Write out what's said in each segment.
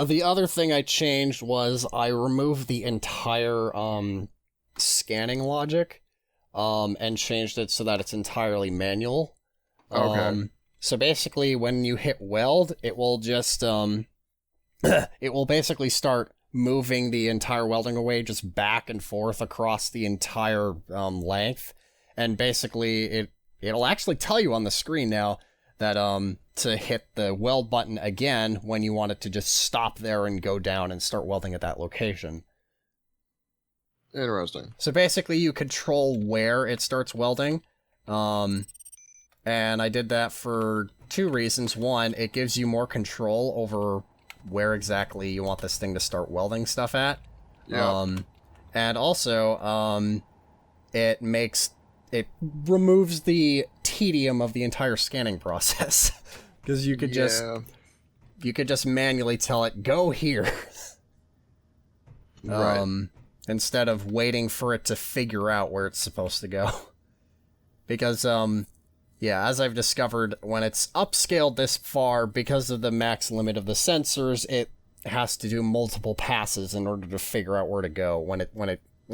The other thing I changed was I removed the entire, scanning logic, and changed it so that it's entirely manual. Okay. So basically, when you hit weld, it will just, it will basically start moving the entire welding away just back and forth across the entire, length. And basically, it'll actually tell you on the screen now that, to hit the weld button again when you want it to just stop there and go down and start welding at that location. Interesting. So basically, you control where it starts welding, and I did that for two reasons. One, it gives you more control over where exactly you want this thing to start welding stuff at. Yeah. And also, it removes the tedium of the entire scanning process. Because you could just manually tell it, go here. Right. Instead of waiting for it to figure out where it's supposed to go. Because, yeah, as I've discovered, when it's upscaled this far, because of the max limit of the sensors, it has to do multiple passes in order to figure out where to go when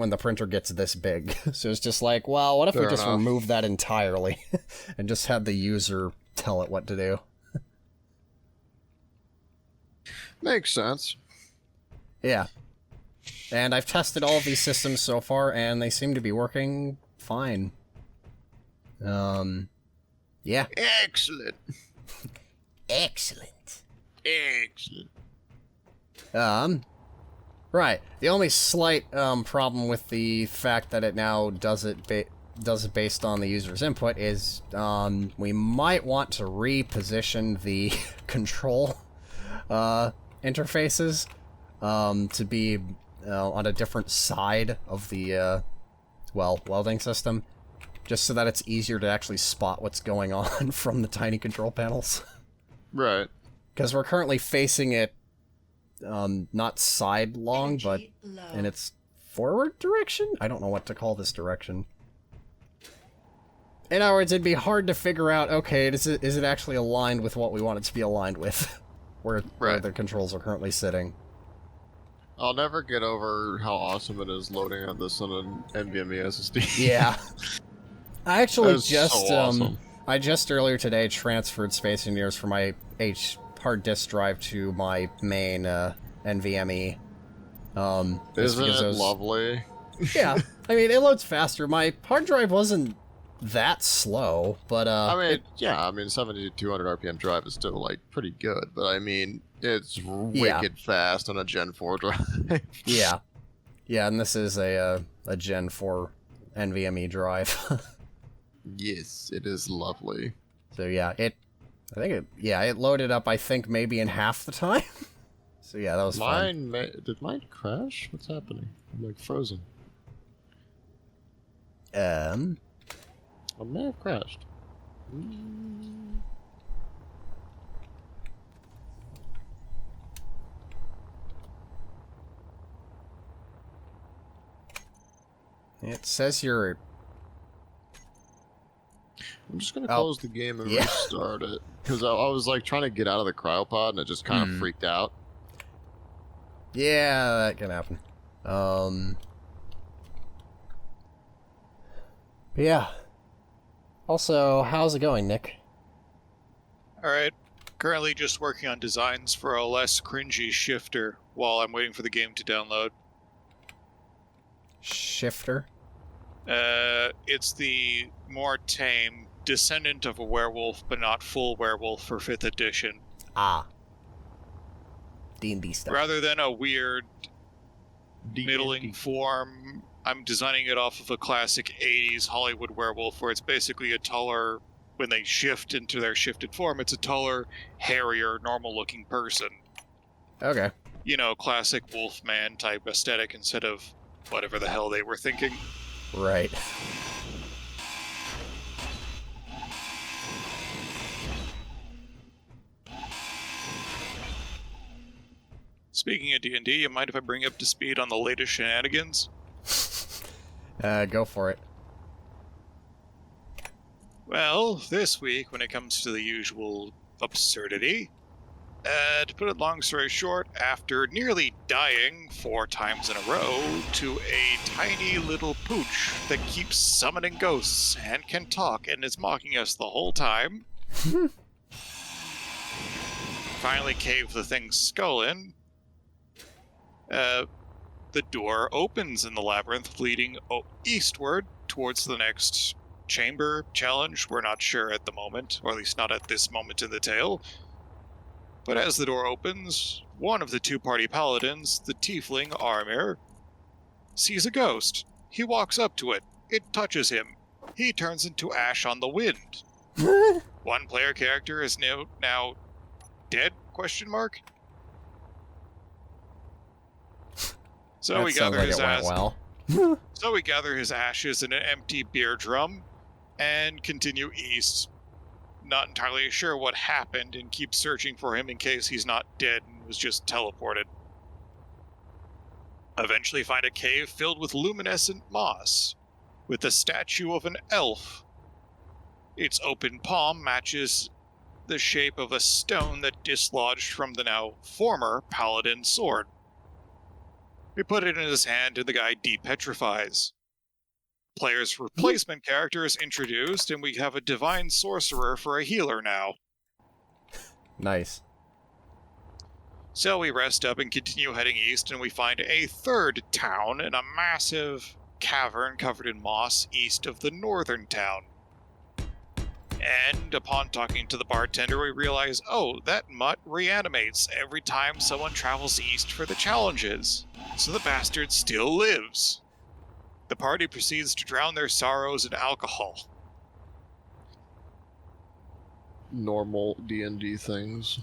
the printer gets this big. So it's just like, well, what if we just remove that entirely and just have the user tell it what to do? Makes sense. Yeah. And I've tested all of these systems so far, and they seem to be working fine. Yeah. Excellent. Excellent. Excellent. Right. The only slight, problem with the fact that it now does it based on the user's input is, we might want to reposition the control, interfaces, to be, on a different side of the, welding system, just so that it's easier to actually spot what's going on from the tiny control panels. Right. Because we're currently facing it, not sidelong, but in its forward direction? I don't know what to call this direction. In other words, it'd be hard to figure out, okay, is it actually aligned with what we want it to be aligned with? where the controls are currently sitting. I'll never get over how awesome it is loading on this on an NVMe SSD. Yeah. I actually awesome. I just earlier today transferred Space Engineers from my hard disk drive to my main NVMe. Isn't it lovely? Yeah, I mean, it loads faster. My hard drive wasn't that slow, but I mean, 7200 RPM drive is still like pretty good, but I mean, it's wicked fast on a Gen 4 drive. Yeah, and this is a Gen 4 NVMe drive. Yes, it is lovely. So yeah, it loaded up, I think, maybe in half the time. So yeah, that was fun. Did mine crash? What's happening? I'm like frozen. I may have crashed. It says you're... I'm just gonna close the game and restart it. Because I was like trying to get out of the cryopod and it just kind of freaked out. Yeah, that can happen. But yeah. Also, how's it going, Nick? Alright. Currently just working on designs for a less cringy shifter while I'm waiting for the game to download. Shifter? It's the more tame descendant of a werewolf, but not full werewolf for 5th edition. Ah. D&D stuff. Rather than a weird middling form, I'm designing it off of a classic 80s Hollywood werewolf where it's basically a taller, when they shift into their shifted form, it's a taller, hairier, normal-looking person. Okay. You know, classic Wolfman type aesthetic instead of whatever the hell they were thinking. Right. Speaking of D&D, you mind if I bring you up to speed on the latest shenanigans? Go for it. Well, this week, when it comes to the usual absurdity, To put it long story short, after nearly dying 4 times in a row to a tiny little pooch that keeps summoning ghosts and can talk and is mocking us the whole time, finally cave the thing's skull in, the door opens in the labyrinth leading eastward towards the next chamber challenge. We're not sure at the moment, or at least not at this moment in the tale. But as the door opens, one of the 2 party paladins, the tiefling Armir, sees a ghost. He walks up to it. It touches him. He turns into ash on the wind. One player character is now dead? ? So That we sounds gather like his it went ass. well. So we gather his ashes in an empty beer drum and continue east. Not entirely sure what happened and keep searching for him in case he's not dead and was just teleported. Eventually find a cave filled with luminescent moss, with a statue of an elf. Its open palm matches the shape of a stone that dislodged from the now former paladin sword. We put it in his hand and the guy depetrifies. Player's replacement character is introduced, and we have a divine sorcerer for a healer now. Nice. So we rest up and continue heading east, and we find a 3rd town in a massive cavern covered in moss east of the northern town. And upon talking to the bartender, we realize, that mutt reanimates every time someone travels east for the challenges. So the bastard still lives. The party proceeds to drown their sorrows in alcohol. Normal D&D things.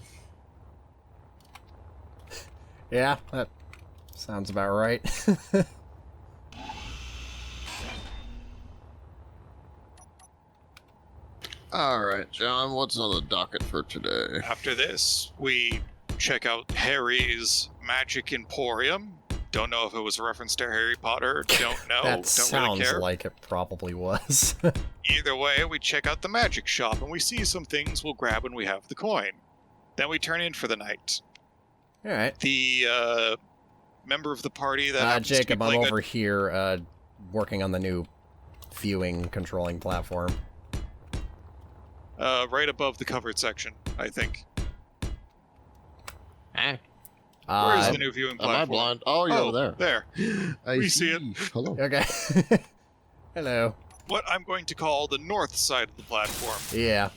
Yeah, that sounds about right. Alright, John, what's on the docket for today? After this, we check out Harry's Magic Emporium. Don't know if it was a reference to Harry Potter. Don't know. That Don't sounds really care. like it probably was. Either way, we check out the magic shop and we see some things we'll grab when we have the coin. Then we turn in for the night. Alright. The member of the party that happens to be Jacob, I'm playing over here working on the new viewing controlling platform. right above the covered section, I think. Where's the new viewing Am I platform? blind? Oh, you're over there. There. I We see it. Hello. Okay. Hello. What I'm going to call the north side of the platform. Yeah.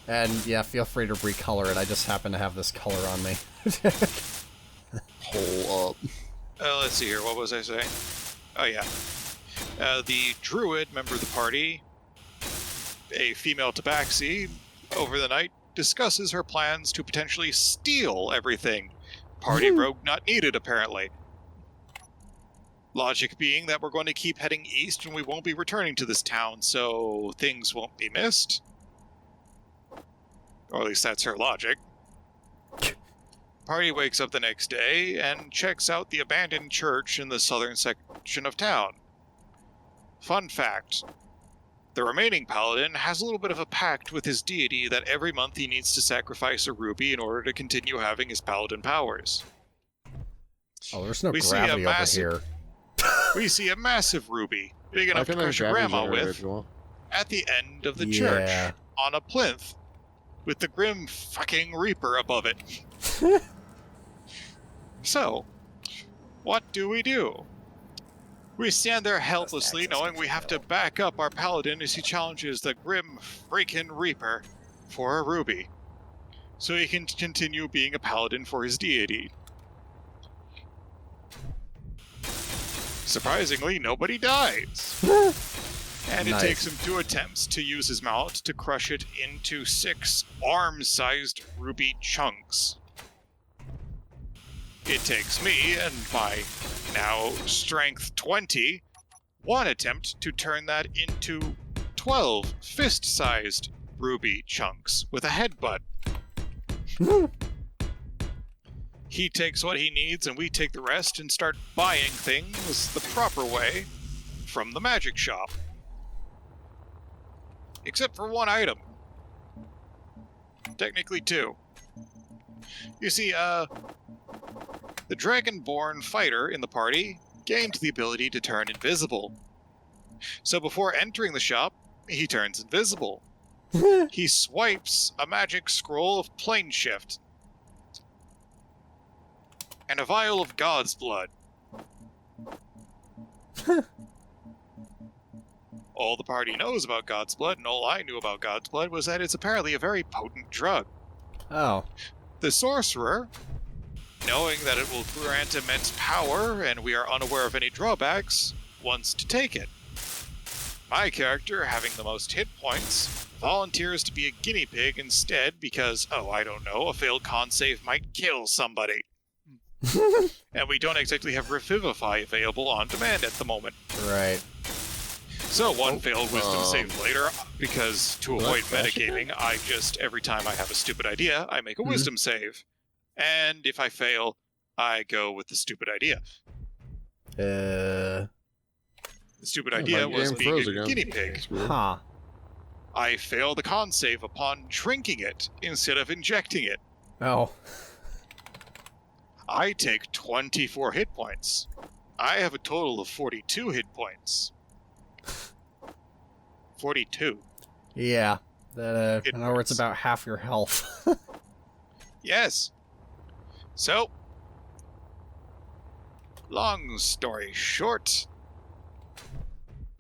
And yeah, feel free to recolor it. I just happen to have this color on me. Hole up. Let's see here. What was I saying? Oh, yeah. The druid member of the party, a female tabaxi, over the night discusses her plans to potentially steal everything. Party rogue not needed, apparently. Logic being that we're going to keep heading east and we won't be returning to this town, so things won't be missed. Or at least that's her logic. Party wakes up the next day and checks out the abandoned church in the southern section of town. Fun fact. The remaining paladin has a little bit of a pact with his deity that every month he needs to sacrifice a ruby in order to continue having his paladin powers. Oh, there's no We see a gravity over massive- here. We see a massive ruby, big enough to I can crush your grab grandma these with, if you want. at the end of the Yeah. church, on a plinth, with the grim fucking reaper above it. So, what do? We stand there helplessly, knowing we have to back up our paladin as he challenges the grim freaking reaper for a ruby, so he can continue being a paladin for his deity. Surprisingly, nobody dies. And it Nice. takes him 2 attempts to use his mallet to crush it into 6 arm-sized ruby chunks. It takes me, and my now strength 20, 1 attempt to turn that into 12 fist-sized ruby chunks with a headbutt. He takes what he needs and we take the rest and start buying things the proper way from the magic shop. Except for 1 item. Technically 2. You see, the Dragonborn fighter in the party gained the ability to turn invisible. So before entering the shop, he turns invisible. He swipes a magic scroll of plane shift and a vial of God's blood. All the party knows about God's blood, and all I knew about God's blood, was that it's apparently a very potent drug. Oh. The sorcerer, knowing that it will grant immense power and we are unaware of any drawbacks, wants to take it. My character, having the most hit points, volunteers to be a guinea pig instead because, I don't know, a failed con save might kill somebody. And we don't exactly have Revivify available on demand at the moment. Right. So one failed wisdom save later, because to avoid metagaming, I just, every time I have a stupid idea, I make a wisdom save. And if I fail, I go with the stupid idea. The stupid idea was being a guinea pig. Huh. I fail the con save upon drinking it instead of injecting it. Oh. I take 24 hit points. I have a total of 42 hit points. 42. Yeah. That, in other words, about half your health. Yes. So, long story short,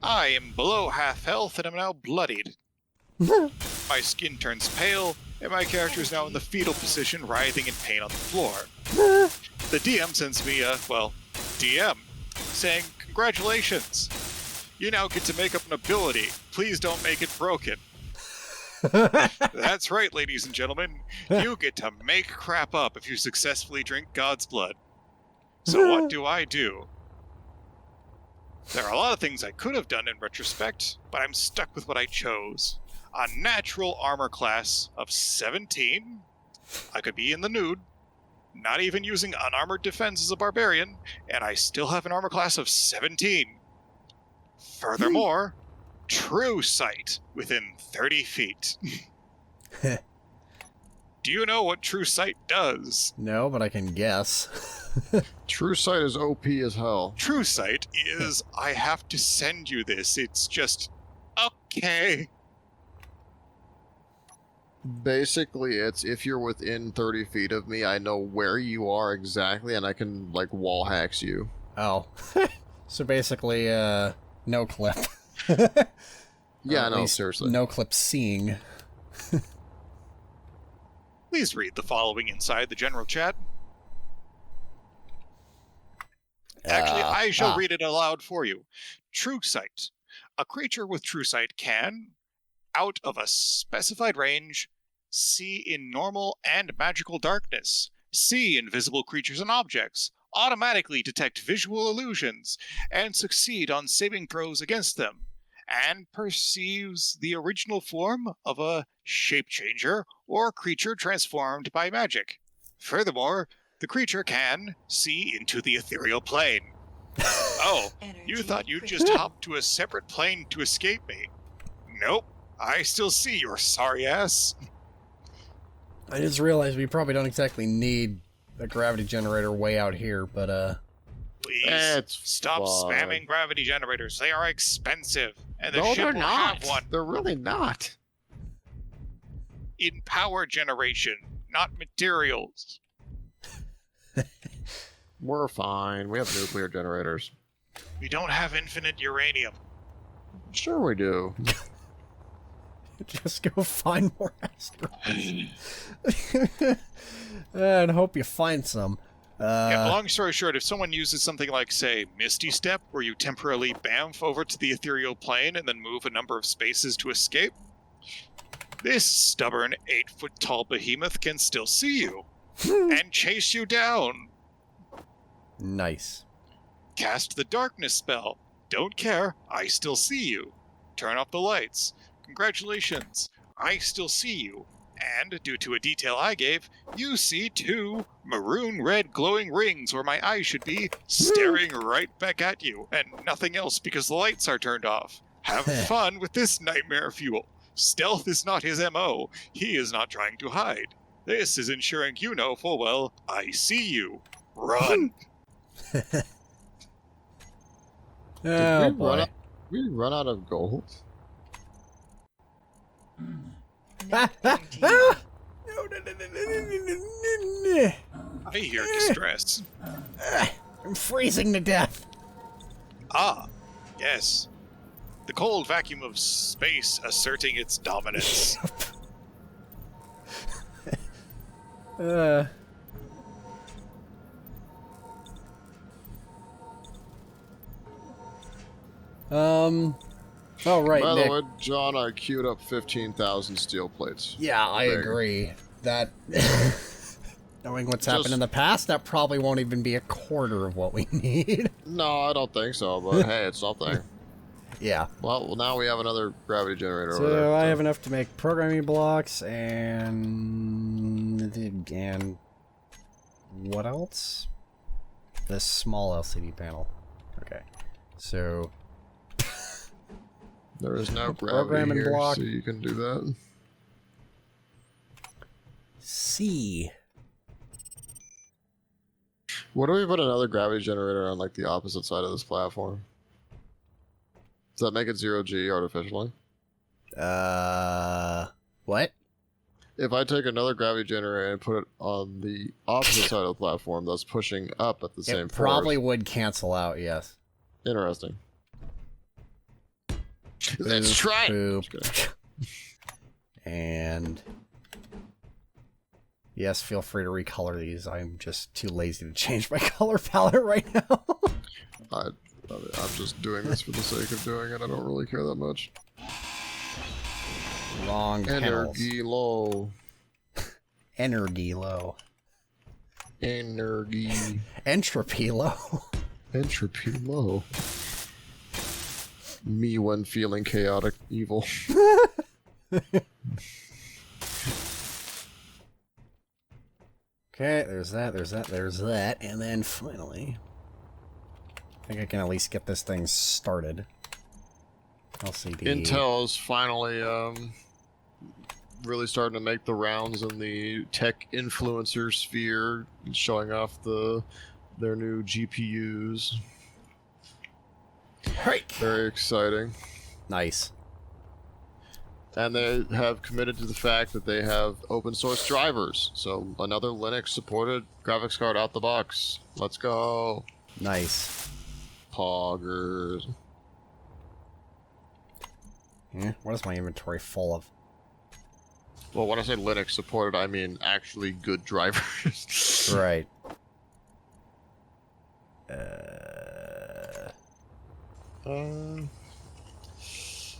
I am below half health and am now bloodied. My skin turns pale, and my character is now in the fetal position, writhing in pain on the floor. The DM sends me a, DM, saying, "Congratulations! You now get to make up an ability. Please don't make it broken." That's right, ladies and gentlemen. You get to make crap up if you successfully drink God's blood. So what do? There are a lot of things I could have done in retrospect, but I'm stuck with what I chose. A natural armor class of 17. I could be in the nude, not even using unarmored defense as a barbarian, and I still have an armor class of 17. Furthermore, true sight within 30 feet. Do you know what true sight does? No, but I can guess. True sight is OP as hell. True sight is, I have to send you this. It's just, okay. Basically, it's if you're within 30 feet of me, I know where you are exactly, and I can, wall hacks you. Oh. So basically, no clip. Yeah, no, seriously. No clip seeing. Please read the following inside the general chat. Actually, I shall read it aloud for you. True sight. A creature with true sight can, out of a specified range, see in normal and magical darkness, see invisible creatures and objects, automatically detect visual illusions, and succeed on saving throws against them, and perceives the original form of a shape changer or creature transformed by magic. Furthermore, the creature can see into the ethereal plane. Oh, you thought you'd just hop to a separate plane to escape me? Nope, I still see your sorry ass. I just realized we probably don't exactly need a gravity generator way out here, but Please, stop spamming gravity generators. They are expensive, and the No, ship they're will not. have one. They're really not. In power generation, not materials. We're fine. We have nuclear generators. We don't have infinite uranium. Sure we do. just go find more asteroids. And hope you find some. Yeah, long story short, if someone uses something like, say, Misty Step, where you temporarily bamf over to the ethereal plane and then move a number of spaces to escape, this stubborn 8-foot-tall behemoth can still see you and chase you down. Nice. Cast the darkness spell. Don't care, I still see you. Turn off the lights. Congratulations, I still see you. And, due to a detail I gave, you see 2 maroon-red glowing rings where my eyes should be, staring right back at you, and nothing else because the lights are turned off. Have fun with this nightmare fuel. Stealth is not his MO. He is not trying to hide. This is ensuring you know full well, I see you. Run! Oh, boy. We run out of gold? Ah, ah, ah! No, no, no, no, no, no, no. I hear distress. I'm freezing to death. Ah, yes. The cold vacuum of space asserting its dominance. Oh, right, By Nick. the way, John, I queued up 15,000 steel plates. Yeah, I agree. That, knowing what's happened in the past, that probably won't even be a quarter of what we need. No, I don't think so, but hey, it's something. Yeah. Well, now we have another gravity generator over So there. I have enough to make programming blocks and what else? This small LCD panel. Okay. So There is no gravity programming here, block. so you can do that. C. What do we put another gravity generator on, like, the opposite side of this platform? Does that make it 0G artificially? What? If I take another gravity generator and put it on the opposite side of the platform, that's pushing up at the same It probably force. would cancel out, yes. Interesting. Let's try it! Boop. And yes, feel free to recolor these. I'm just too lazy to change my color palette right now. I'm just doing this for the sake of doing it. I don't really care that much. Long panels. Energy low. Energy low. Energy. Entropy low. Entropy low. Me when feeling chaotic evil. Okay, there's that, there's that, and then finally, I think I can at least get this thing started. LCD. Intel is finally really starting to make the rounds in the tech influencer sphere, showing off their new GPUs. Right. Very exciting. Nice. And they have committed to the fact that they have open source drivers. So another Linux supported graphics card out the box. Let's go. Nice. Poggers. What is my inventory full of? Well, when I say Linux supported, I mean actually good drivers. Right.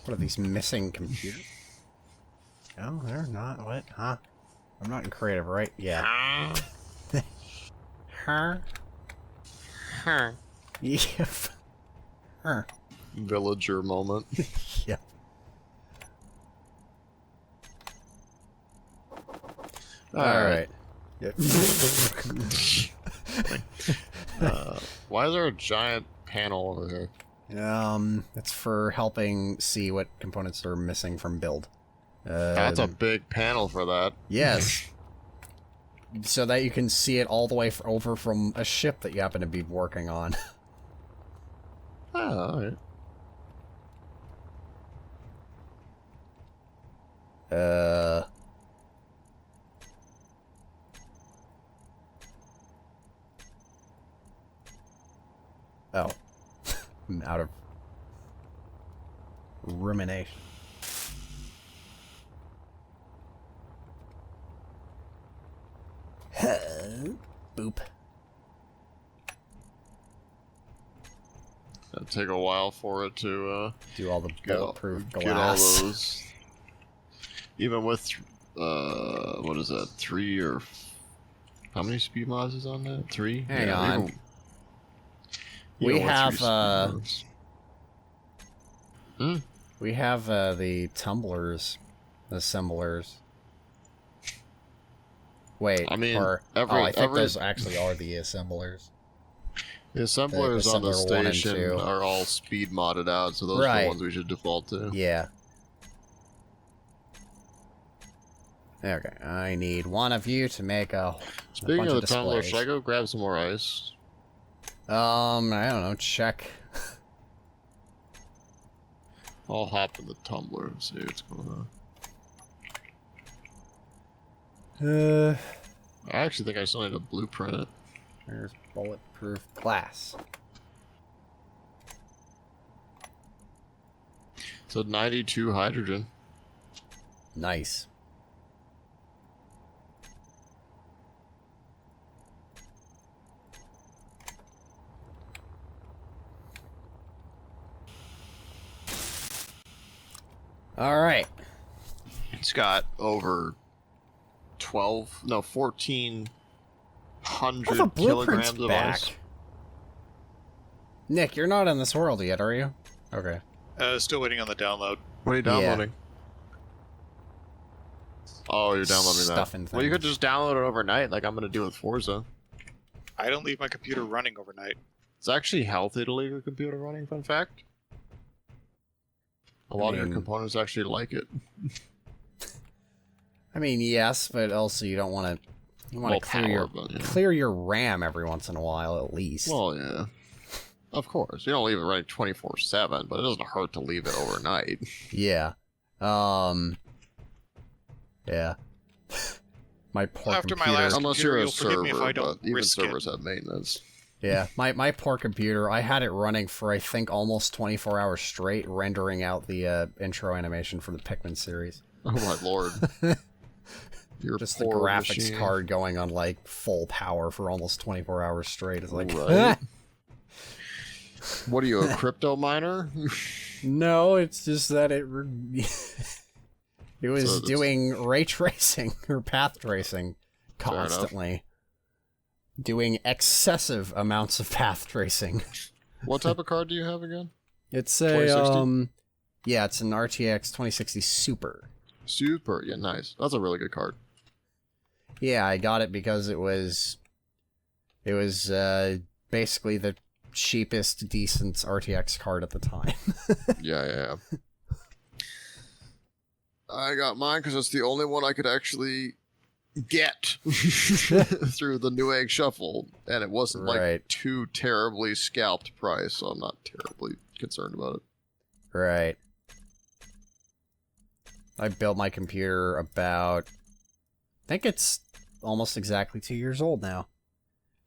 What are these missing computers? Oh, they're not. What? Huh? I'm not in creative, right? Yeah. Huh? Huh. Yep. Huh. Villager moment. Yep. Alright. Yep. Why is there a giant panel over here? It's for helping see what components are missing from build. That's a big panel for that. Yes. So that you can see it all the way over from a ship that you happen to be working on. Oh, alright. Oh. I'm out of rumination. Boop. It'll take a while for it to Do all the bulletproof get all glass. those. Even with what is that? 3 or how many speed mods is on that? 3? Hang yeah, on. Even We with have 3 speed mods. we have the tumblers, assemblers. Wait, I mean, I think those actually are the assemblers. The assemblers on the assembler 1 and station 2. are all speed modded out, so those are Right. the ones we should default to. Yeah. Okay, I need one of you to make a Speaking bunch of the of tumbler, displays. should I go grab some more ice? I don't know, check. I'll hop in the tumbler and see what's going on. I actually think I still need a blueprint. There's bulletproof glass. So 92 hydrogen. Nice. Alright. It's got over 1,400 kilograms of ice. Nick, you're not in this world yet, are you? Okay. Still waiting on the download. What are you downloading? Oh, you're downloading Stuff that. and Well, you could things. just download it overnight, like I'm going to do with Forza. I don't leave my computer running overnight. It's actually healthy to leave your computer running, fun fact. A lot of your components actually like it. I mean, yes, but also you don't want to. You want to clear your RAM every once in a while, at least. Well, yeah. Of course. You don't leave it running 24/7, but it doesn't hurt to leave it overnight. Yeah. Yeah. My poor After my computer. last Unless you're a you'll forgive me if server, I don't but even risk it. servers have maintenance. Yeah, my poor computer. I had it running for I think almost 24 hours straight, rendering out the intro animation for the Pikmin series. Oh my lord. Your Just the poor graphics machine. card going on like full power for almost 24 hours straight. It's like, Right. What are you, a crypto miner? no, it's just that it it was So doing ray tracing or path tracing constantly. Doing excessive amounts of path tracing. What type of card do you have again? It's a 2060? yeah, it's an RTX 2060 Super. Super, yeah, nice. That's a really good card. Yeah, I got it because it was basically the cheapest decent RTX card at the time. Yeah. I got mine because it's the only one I could actually get through the Newegg Shuffle, and it wasn't like Right. too terribly scalped price, so I'm not terribly concerned about it. Right. I built my computer about, I think it's almost exactly 2 years old now.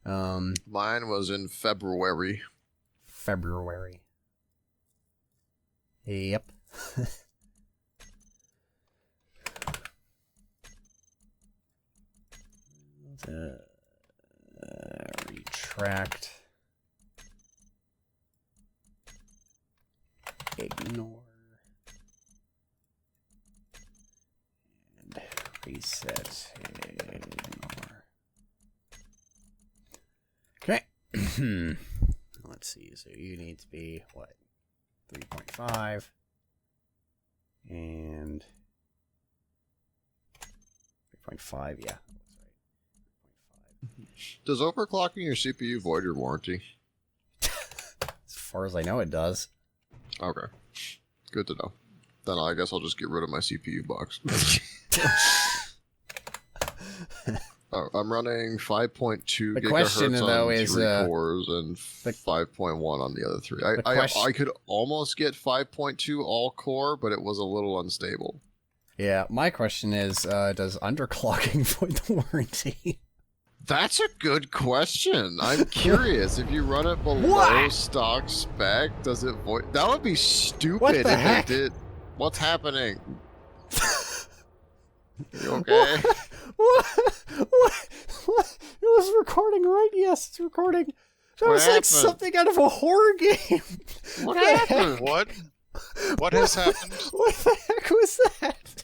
Mine was in February. February. Yep. Retract. Ignore. And reset. Ignore. Okay. Let's see. So you need to be, what? 3.5. And 3.5, yeah. Does overclocking your CPU void your warranty? As far as I know, it does. Okay. Good to know. Then I guess I'll just get rid of my CPU box. Oh, I'm running 5.2 The gigahertz question, though, on is, 3 cores and 5.1 on the other 3. I could almost get 5.2 all core, but it was a little unstable. Yeah, my question is, does underclocking void the warranty? That's a good question. I'm curious. If you run it below What? stock spec, does it void? That would be stupid What the if heck? it did. What's happening? You okay? What? It was recording, right? Yes, it's recording. That What was like happened? something out of a horror game. What the happened? What? What has happened? What the heck was that?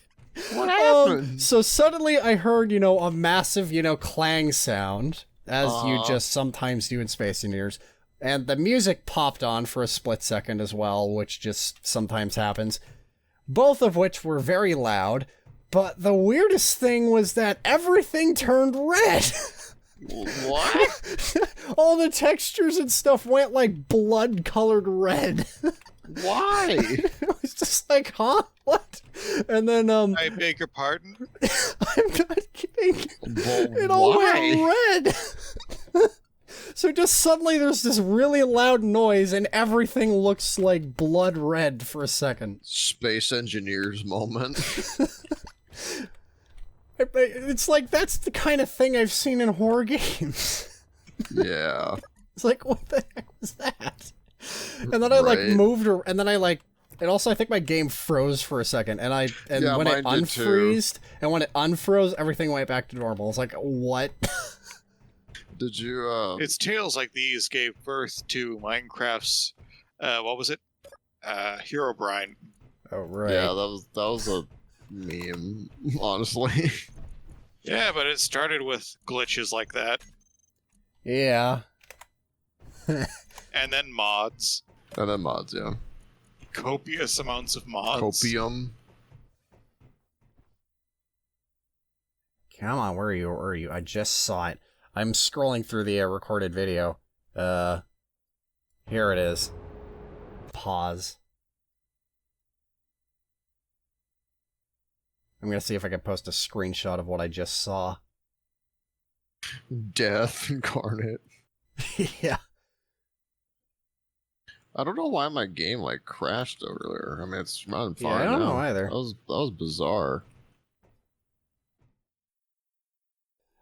What happened? So suddenly I heard, a massive, Klang sound, as you just sometimes do in Space Engineers. And the music popped on for a split second as well, which just sometimes happens. Both of which were very loud. But the weirdest thing was that everything turned red. What? All the textures and stuff went like blood-colored red. Why? It was just like, huh? What? And then, I beg your pardon? I'm not kidding. Well, It all why? went red. So just suddenly there's this really loud noise and everything looks like blood red for a second. Space engineers moment. It's like, that's the kind of thing I've seen in horror games. Yeah. It's like, what the heck was that? And then I like moved, and then I like, and also I think my game froze for a second, and Yeah, when it mine did too. unfreezed, and when it unfroze, everything went back to normal. It's like, what? Did you, It's tales like these gave birth to Minecraft's, what was it? Herobrine. Oh, right. Yeah, that was a meme, honestly. Yeah, but it started with glitches like that, Yeah. and then mods. And then mods, yeah. Copious amounts of mods. Copium. Come on, where are you? I just saw it. I'm scrolling through the recorded video. Here it is. Pause. I'm gonna see if I can post a screenshot of what I just saw. Death incarnate. Yeah. I don't know why my game like crashed earlier. I mean, it's running fine. I don't now. know either. That was bizarre.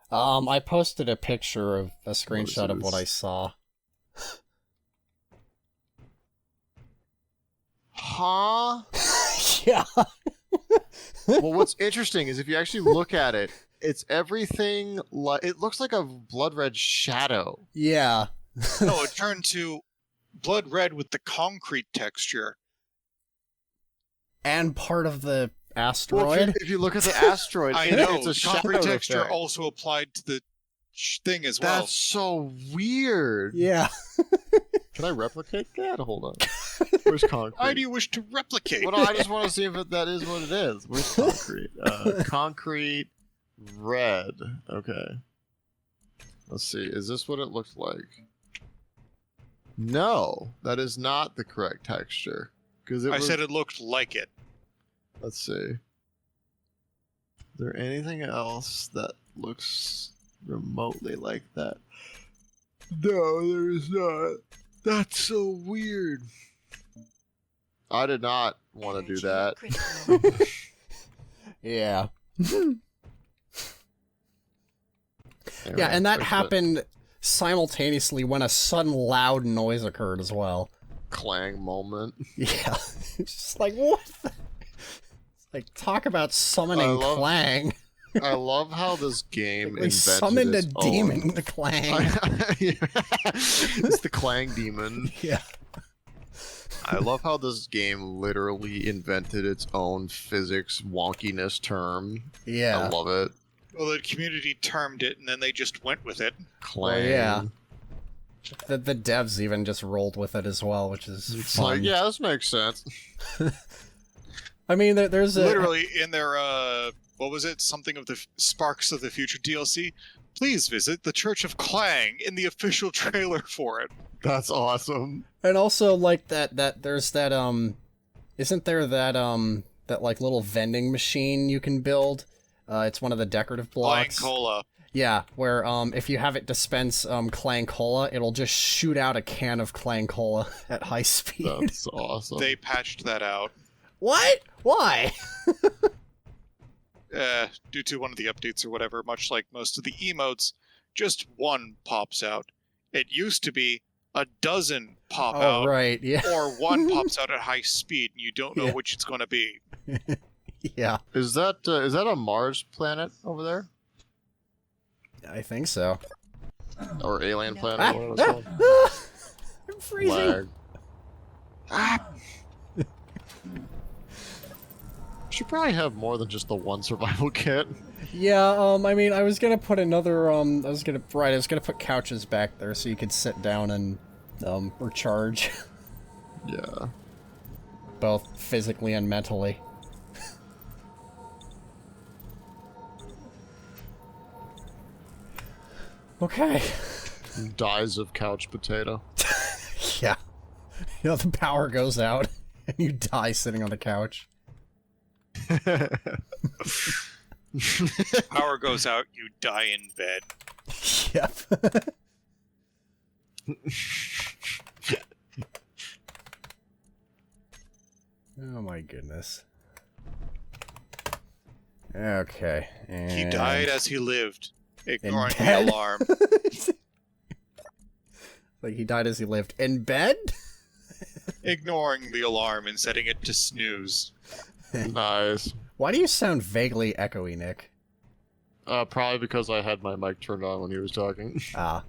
I posted a picture of a screenshot of what I saw. Huh? Yeah. Well, what's interesting is if you actually look at it, it's everything like it looks like a blood red shadow. Yeah. No, it turned to blood red with the concrete texture. And part of the asteroid. Well, if you look at the asteroid, I know, it's a the concrete shadow texture effect. also applied to the thing as well. That's so weird. Yeah. Can I replicate that? Hold on. Where's concrete? How do you wish to replicate? Well, no, I just want to see if that is what it is. Where's concrete? Concrete red. Okay. Let's see. Is this what it looks like? No, that is not the correct texture. Because I said it looked like it. Let's see. Is there anything else that looks remotely like that? No, there is not. That's so weird. I did not want to do that. Yeah. Anyway, Yeah, and that there's happened simultaneously when a sudden loud noise occurred as well. Klang moment. Yeah. It's just like, what the... It's like, talk about summoning I love- Klang. I love how this game They invented summoned a its demon own... to Klang. It's the Klang demon. Yeah. I love how this game literally invented its own physics wonkiness term. Yeah. I love it. Well, the community termed it, and then they just went with it. Klang. yeah. The devs even just rolled with it as well, which is It's fun. like, yeah, this makes sense. I mean, there's a... Literally, in their, what was it? Something of the Sparks of the Future DLC? Please visit the Church of Klang in the official trailer for it. That's awesome. And also, like, that there's that, isn't there that, that, like, little vending machine you can build? It's one of the decorative Klang blocks. Cola. Yeah, where, if you have it dispense, Klang Cola, it'll just shoot out a can of Klang Cola at high speed. That's awesome. They patched that out. What? Why? Due to one of the updates or whatever, much like most of the emotes, just one pops out. It used to be a dozen pop Oh, out, right, yeah. or one pops out at high speed, and you don't know Yeah. which it's going to be. Yeah, Is that a Mars planet over there? I think so. Or alien No. planet? Ah, What was it called? I'm freezing. Lag. Ah. Should probably have more than just the one survival kit. Yeah, I mean, I was gonna put another, I was gonna put couches back there so you could sit down and, recharge. Yeah. Both physically and mentally. Okay. Dies of couch potato. Yeah. You know, the power goes out, and you die sitting on the couch. Power goes out, you die in bed. Yep. Oh my goodness. Okay. And He died as he lived, ignoring the bed? alarm. Like he died as he lived in bed? Ignoring the alarm and setting it to snooze. Nice. Why do you sound vaguely echoey, Nick? Probably because I had my mic turned on when he was talking. Ah.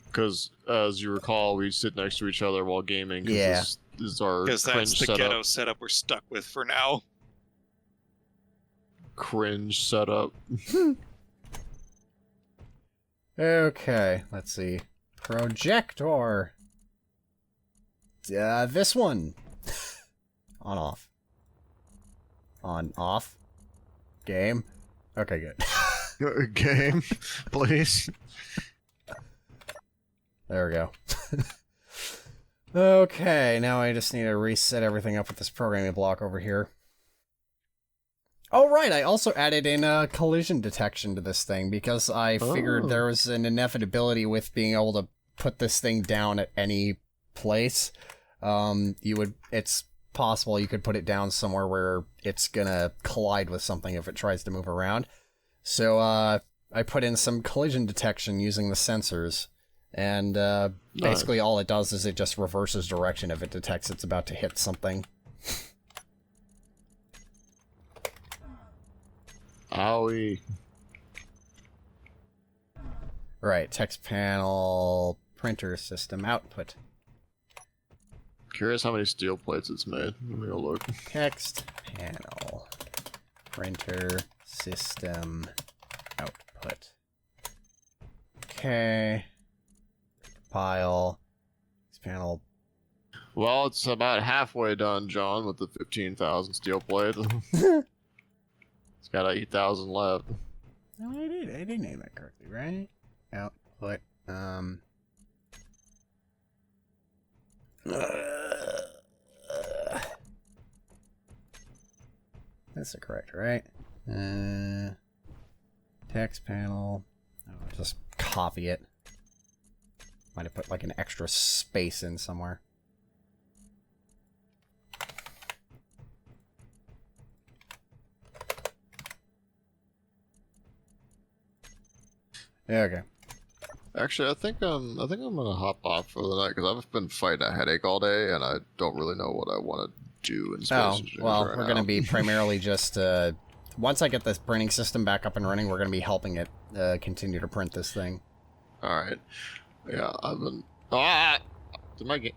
Because, as you recall, we sit next to each other while gaming. Yeah. This is our Because cringe that's the setup. ghetto setup we're stuck with for now. Cringe setup. Okay, let's see. Projector. This one. On, off. On, off. Game. Okay, good. Game, please. There we go. Okay, now I just need to reset everything up with this programming block over here. Oh, right, I also added in collision detection to this thing because I figured there was an inevitability with being able to put this thing down at any place. It's possible you could put it down somewhere where it's gonna collide with something if it tries to move around. So, I put in some collision detection using the sensors. And basically all it does is it just reverses direction if it detects it's about to hit something. Owie. Right, text panel, printer system output. Curious how many steel plates it's made. Let me go look. Text panel, printer system output. Okay. Pile. This panel. Well, it's about halfway done, John, with the 15,000 steel plates. It's got 8,000 left. No, I did name that correctly, right? Output. That's correct, right? Text panel. I'll just copy it. Might have put like an extra space in somewhere. Yeah, okay. Actually, I think I'm gonna hop off for the night because I've been fighting a headache all day, and I don't really know what I want to do in space engineering well, right we're now. gonna be primarily just once I get this printing system back up and running, we're gonna be helping it continue to print this thing. All right. Yeah, I've been. Did my game?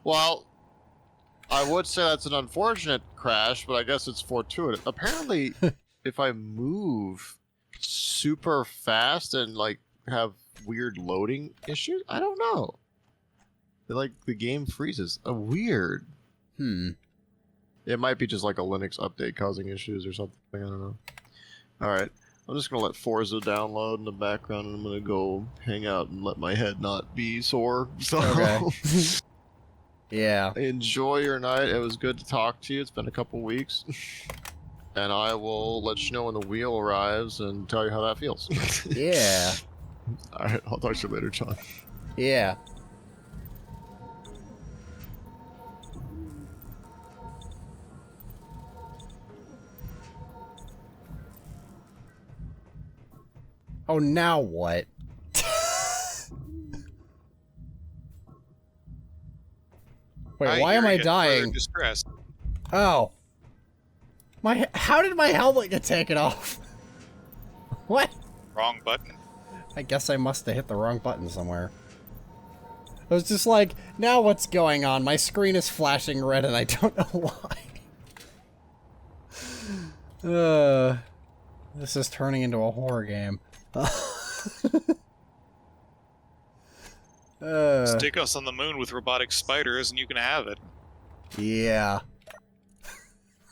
Well, I would say that's an unfortunate crash, but I guess it's fortuitous. Apparently, if I move super fast and like have weird loading issues, I don't know. Like the game freezes. Weird. It might be just like a Linux update causing issues or something. I don't know. All right. I'm just going to let Forza download in the background, and I'm going to go hang out and let my head not be sore. So, Okay. Yeah. Enjoy your night. It was good to talk to you. It's been a couple weeks. And I will let you know when the wheel arrives and tell you how that feels. Yeah. All right. I'll talk to you later, John. Yeah. Oh, now what? Wait, why am I dying? Distress. Oh. How did my helmet get taken off? What? Wrong button. I guess I must have hit the wrong button somewhere. I was just like, now what's going on? My screen is flashing red and I don't know why. This is turning into a horror game. Stick us on the moon with robotic spiders and you can have it. Yeah.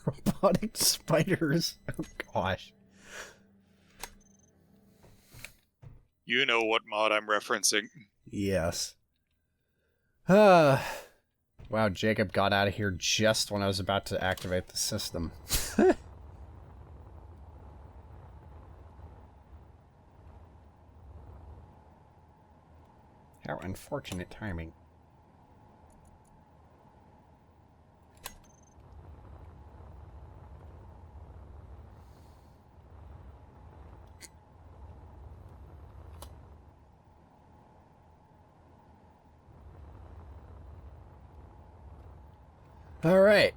Robotic spiders. Oh gosh. You know what mod I'm referencing. Yes. Wow, Jacob got out of here just when I was about to activate the system. How unfortunate timing. All right.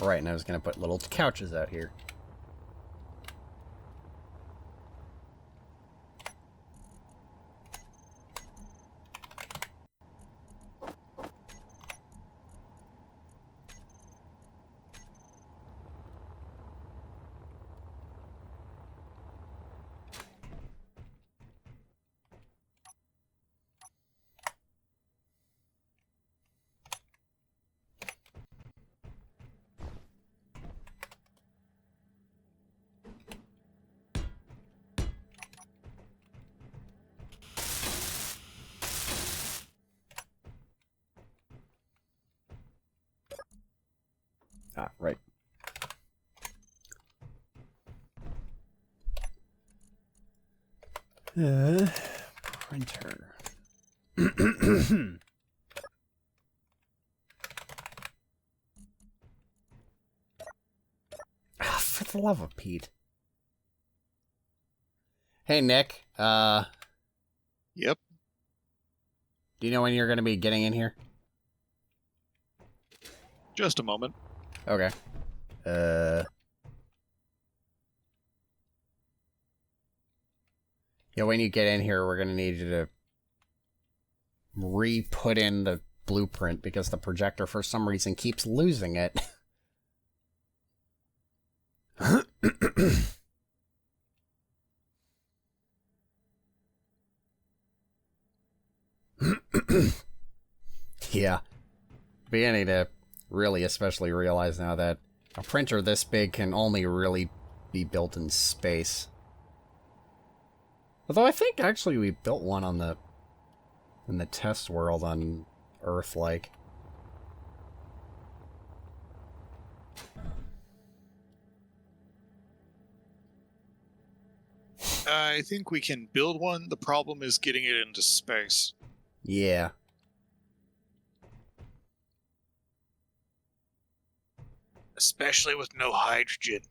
Right, and I was going to put little couches out here. Ah, right. Printer. Ah, for the love of Pete. Hey, Nick. Yep. Do you know when you're going to be getting in here? Just a moment. Okay. Yeah, when you get in here, we're going to need you to re-put in the blueprint because the projector, for some reason, keeps losing it. Yeah. Beginning to really especially realize now that a printer this big can only really be built in space. Although I think actually we built one on in the test world on Earth, like. I think we can build one. The problem is getting it into space. Yeah. Especially with no hydrogen.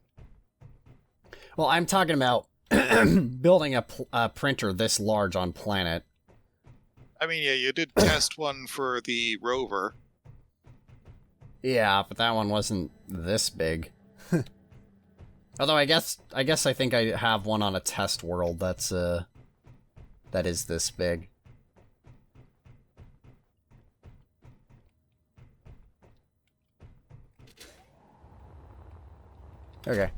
Well, I'm talking about building a printer this large on planet. I mean, yeah, you did test one for the rover. Yeah, but that one wasn't this big. Although I guess I think I have one on a test world that is this big. Okay.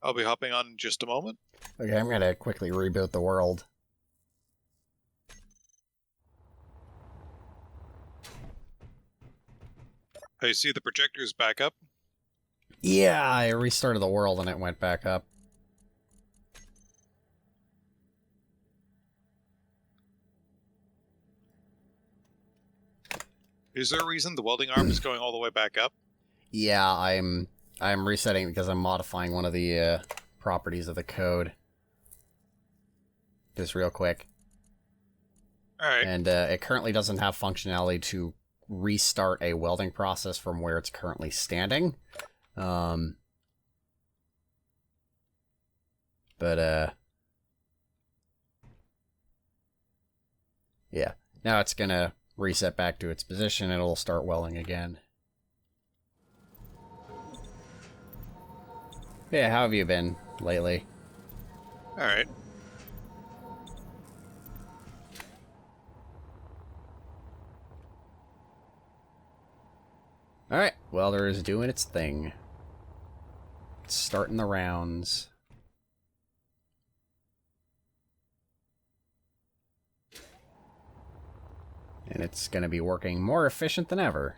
I'll be hopping on in just a moment. Okay, I'm gonna quickly reboot the world. I see the projector's back up. Yeah, I restarted the world and it went back up. Is there a reason the welding arm is going all the way back up? Yeah, I'm resetting because I'm modifying one of the properties of the code. Just real quick. Alright. And it currently doesn't have functionality to restart a welding process from where it's currently standing. Yeah. Now it's gonna reset back to its position and it'll start welding again. Yeah, how have you been lately? Alright. Alright, welder is doing its thing. It's starting the rounds. And it's gonna be working more efficient than ever.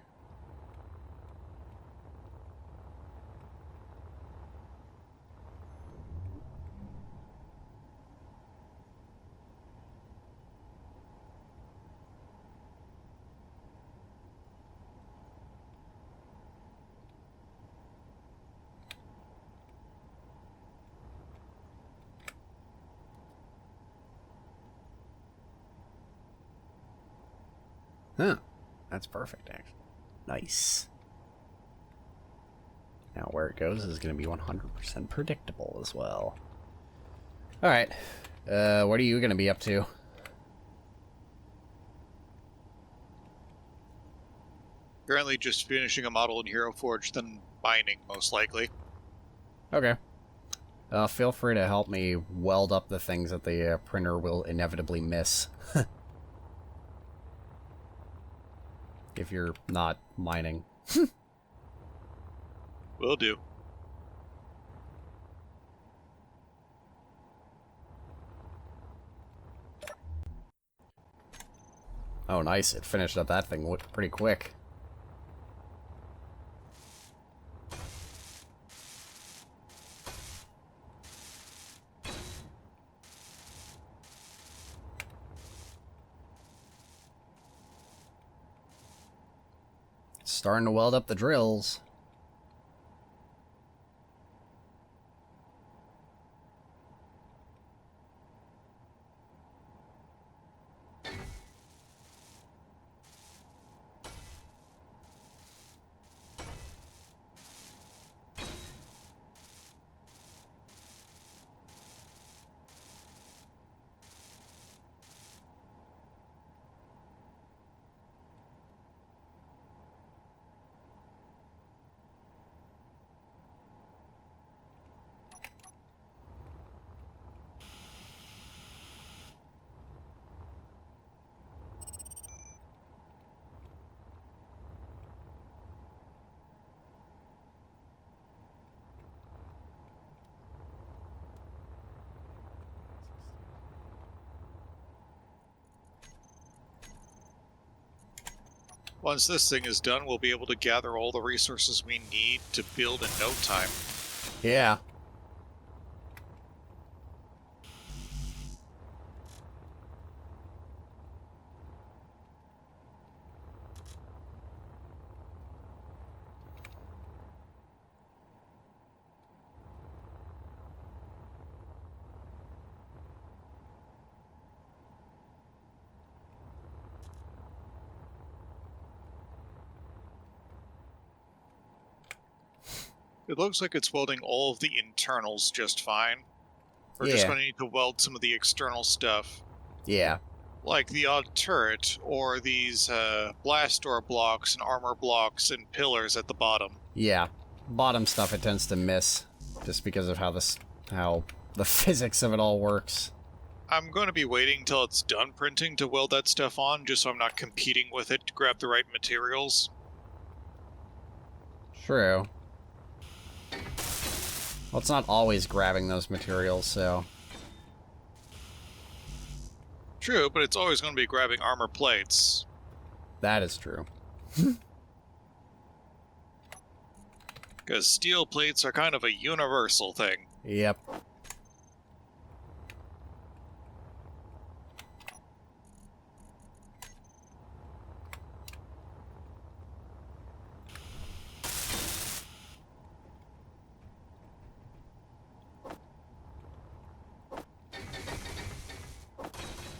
Huh. That's perfect, actually. Nice. Now, where it goes is going to be 100% predictable as well. Alright. What are you going to be up to? Currently just finishing a model in Hero Forge, then mining, most likely. Okay. Feel free to help me weld up the things that the printer will inevitably miss. If you're not mining. Will do. Oh, nice. It finished up that thing pretty quick. It's starting to weld up the drills. Once this thing is done, we'll be able to gather all the resources we need to build in no time. Yeah. It looks like it's welding all of the internals just fine. We're just going to need to weld some of the external stuff. Yeah. Like the odd turret, or these blast door blocks and armor blocks and pillars at the bottom. Yeah. Bottom stuff it tends to miss, just because of how the physics of it all works. I'm going to be waiting till it's done printing to weld that stuff on, just so I'm not competing with it to grab the right materials. True. Well, it's not always grabbing those materials, so... True, but it's always going to be grabbing armor plates. That is true. Because steel plates are kind of a universal thing. Yep.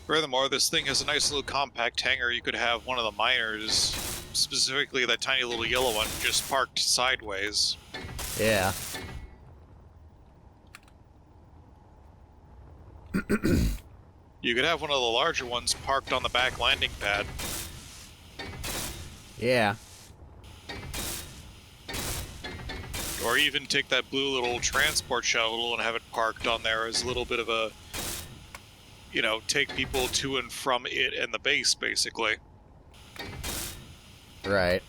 Furthermore, this thing has a nice little compact hangar. You could have one of the miners, specifically that tiny little yellow one, just parked sideways. Yeah. You could have one of the larger ones parked on the back landing pad. Yeah. Or even take that blue little transport shuttle and have it parked on there as a little bit of a, you know, take people to and from it and the base, basically. Right.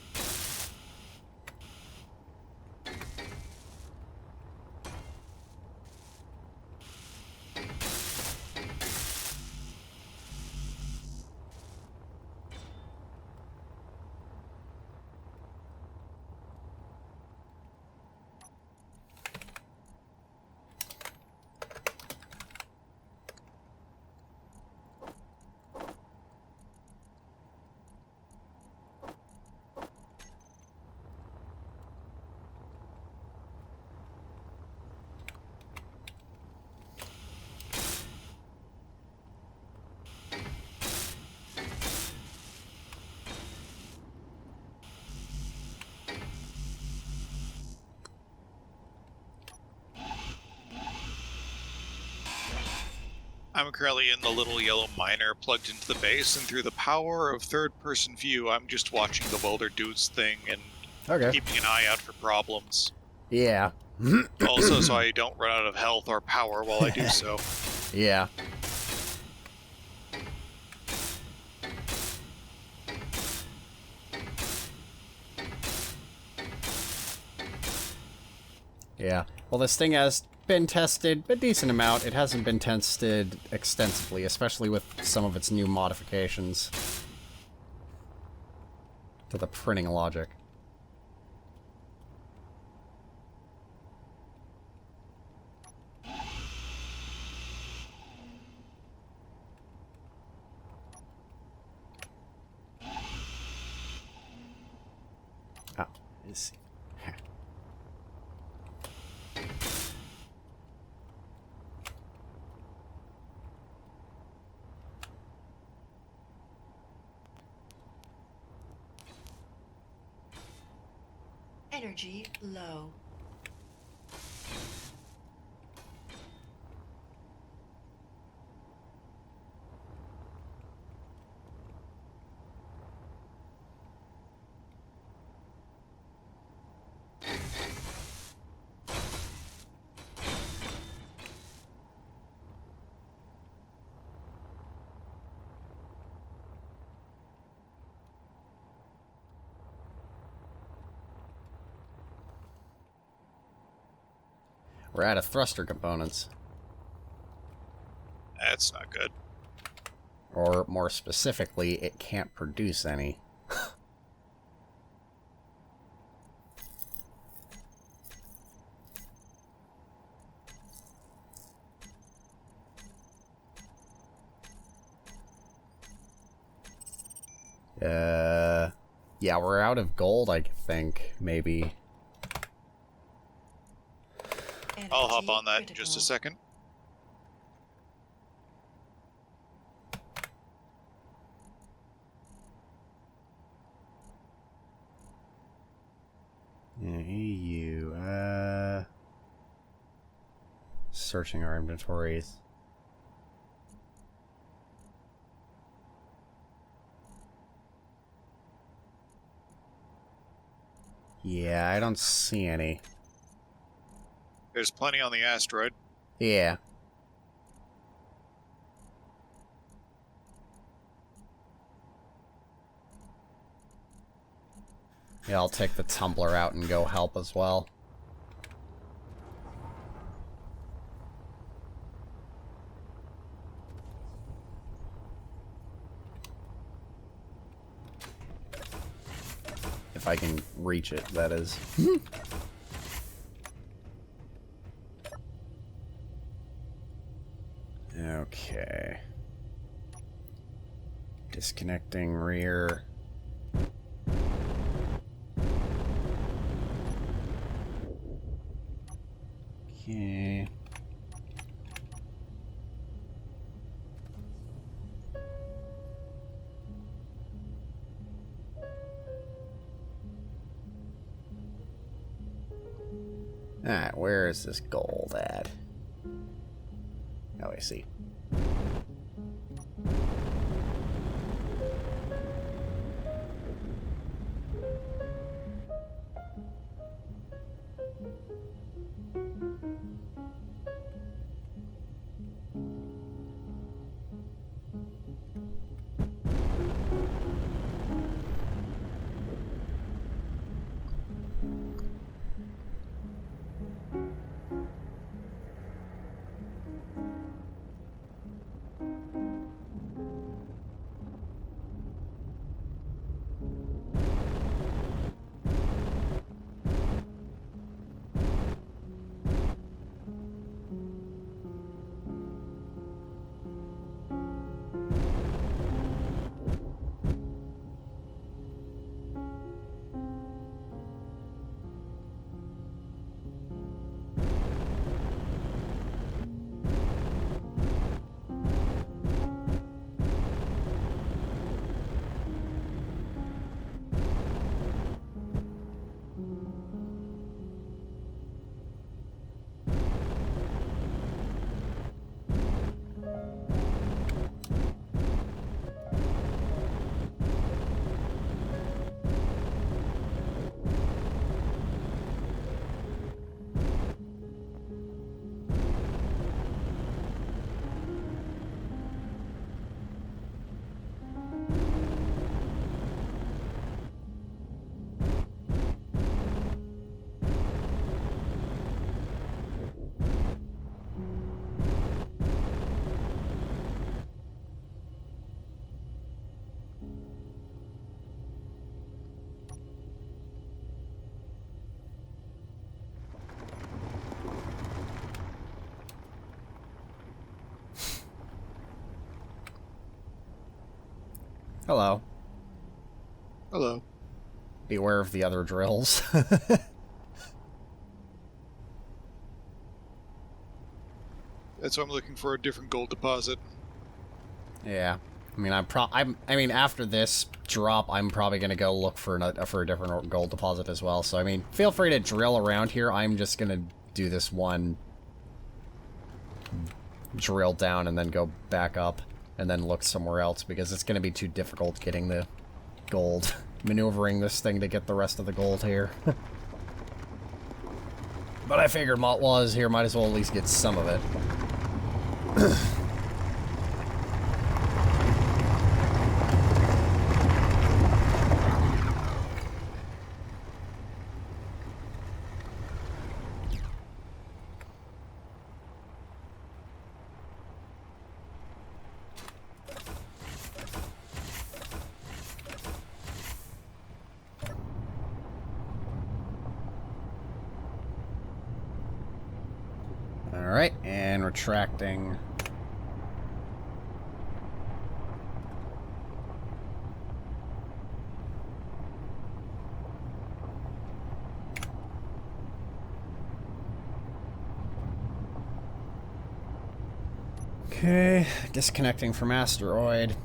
I'm currently in the little yellow miner plugged into the base, and through the power of third-person view, I'm just watching the welder do its thing and keeping an eye out for problems. Yeah. Also, so I don't run out of health or power while I do so. Yeah. Yeah. Well, this thing has been tested a decent amount. It hasn't been tested extensively, especially with some of its new modifications to the printing logic. Oh, let's see. Energy low. We're out of thruster components. That's not good. Or more specifically, it can't produce any. Yeah, we're out of gold, I think, maybe. I'll hop on that in just a second. Yeah, EU, searching our inventories. Yeah, I don't see any. There's plenty on the asteroid. Yeah. Yeah, I'll take the tumbler out and go help as well. If I can reach it, that is. Okay. Disconnecting rear. Okay. Alright, where is this gold at? Oh, I see. Hello. Hello. Beware of the other drills. That's why I'm looking for a different gold deposit. Yeah. I mean, I mean, after this drop, I'm probably gonna go look for a different gold deposit as well. So, I mean, feel free to drill around here. I'm just gonna do this one drill down and then go back up and then look somewhere else because it's gonna be too difficult getting the gold, maneuvering this thing to get the rest of the gold here. But I figured while I was here, might as well at least get some of it. Alright, and retracting. Okay, disconnecting from asteroid.